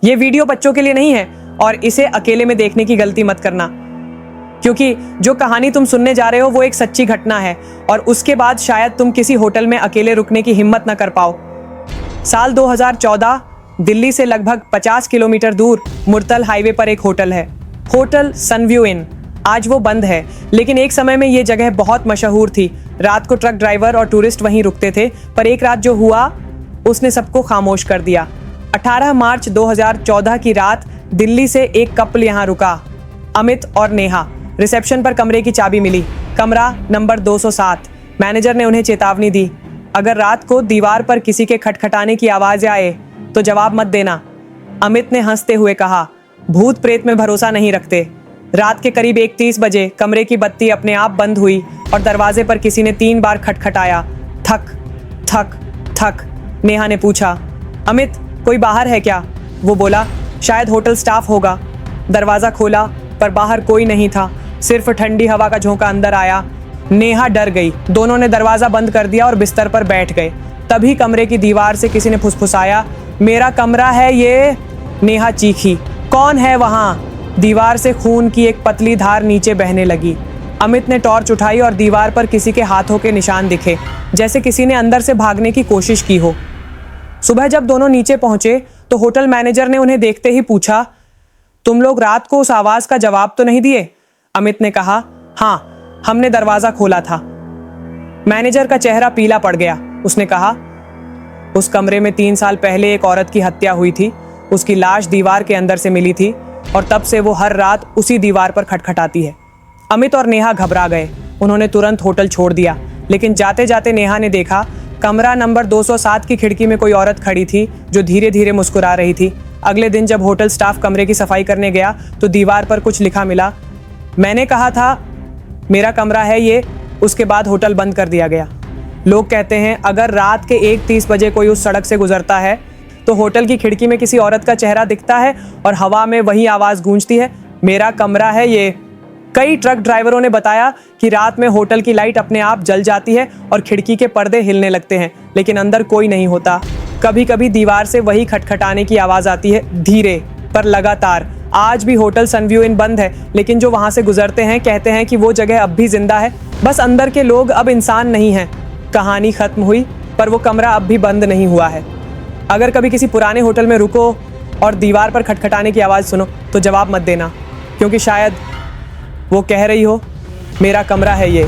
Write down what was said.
ये वीडियो बच्चों के लिए नहीं है और इसे अकेले में देखने की गलती मत करना, क्योंकि जो कहानी तुम सुनने जा रहे हो वो एक सच्ची घटना है और उसके बाद शायद तुम किसी होटल में अकेले रुकने की हिम्मत न कर पाओ। साल 2014 दिल्ली से लगभग 50 किलोमीटर दूर मुरतल हाईवे पर एक होटल है, होटल सनव्यू इन। आज वो बंद है, लेकिन एक समय में ये जगह बहुत मशहूर थी। रात को ट्रक ड्राइवर और टूरिस्ट वहीं रुकते थे, पर एक रात जो हुआ उसने सबको खामोश कर दिया। 18 मार्च 2014 की रात दिल्ली से एक कपल यहाँ रुका, अमित और नेहा। रिसेप्शन पर कमरे की चाबी मिली, कमरा नंबर 207। मैनेजर ने उन्हें चेतावनी दी, अगर रात को दीवार पर किसी के खटखटाने की आवाज आए तो जवाब मत देना। अमित ने हंसते हुए कहा, भूत प्रेत में भरोसा नहीं रखते। रात के करीब 1:30 बजे कमरे की बत्ती अपने आप बंद हुई और दरवाजे पर किसी ने 3 बार खटखटाया। थक थक थक। नेहा ने पूछा, अमित कोई बाहर है क्या? वो बोला, शायद होटल स्टाफ होगा। दरवाजा खोला पर बाहर कोई नहीं था, सिर्फ ठंडी हवा का झोंका अंदर आया। नेहा डर गई। दोनों ने दरवाजा बंद कर दिया और बिस्तर पर बैठ गए। तभी कमरे की दीवार से किसी ने फुसफुसाया, मेरा कमरा है ये। नेहा चीखी, कौन है वहां? दीवार से खून की एक पतली धार नीचे बहने लगी। अमित ने टॉर्च उठाई और दीवार पर किसी के हाथों के निशान दिखे, जैसे किसी ने अंदर से भागने की कोशिश की हो। सुबह जब दोनों नीचे पहुंचे तो होटल मैनेजर ने उन्हें देखते ही पूछा, तुम लोग रात को उस आवाज का जवाब तो नहीं दिए? अमित ने कहा, हाँ, हमने दरवाजा खोला था। मैनेजर का चेहरा पीला पड़ गया। उसने कहा, उस कमरे में 3 साल पहले एक औरत की हत्या हुई थी। उसकी लाश दीवार के अंदर से मिली थी और तब से वो हर रात उसी दीवार पर खटखटाती है। अमित और नेहा घबरा गए। उन्होंने तुरंत होटल छोड़ दिया, लेकिन जाते जाते नेहा ने देखा कमरा नंबर 207 की खिड़की में कोई औरत खड़ी थी जो धीरे धीरे मुस्कुरा रही थी। अगले दिन जब होटल स्टाफ कमरे की सफाई करने गया तो दीवार पर कुछ लिखा मिला, मैंने कहा था मेरा कमरा है ये। उसके बाद होटल बंद कर दिया गया। लोग कहते हैं अगर रात के 1:30 बजे कोई उस सड़क से गुजरता है तो होटल की खिड़की में किसी औरत का चेहरा दिखता है और हवा में वही आवाज गूंजती है, मेरा कमरा है ये। कई ट्रक ड्राइवरों ने बताया कि रात में होटल की लाइट अपने आप जल जाती है और खिड़की के पर्दे हिलने लगते हैं, लेकिन अंदर कोई नहीं होता। कभी कभी दीवार से वही खटखटाने की आवाज आती है, धीरे पर लगातार। आज भी होटल सनव्यू इन बंद है, लेकिन जो वहां से गुजरते हैं कहते हैं कि वो जगह अब भी जिंदा है, बस अंदर के लोग अब इंसान नहीं हैं। कहानी खत्म हुई, पर वो कमरा अब भी बंद नहीं हुआ है। अगर कभी किसी पुराने होटल में रुको और दीवार पर खटखटाने की आवाज़ सुनो तो जवाब मत देना, क्योंकि शायद वो कह रही हो, मेरा कमरा है ये।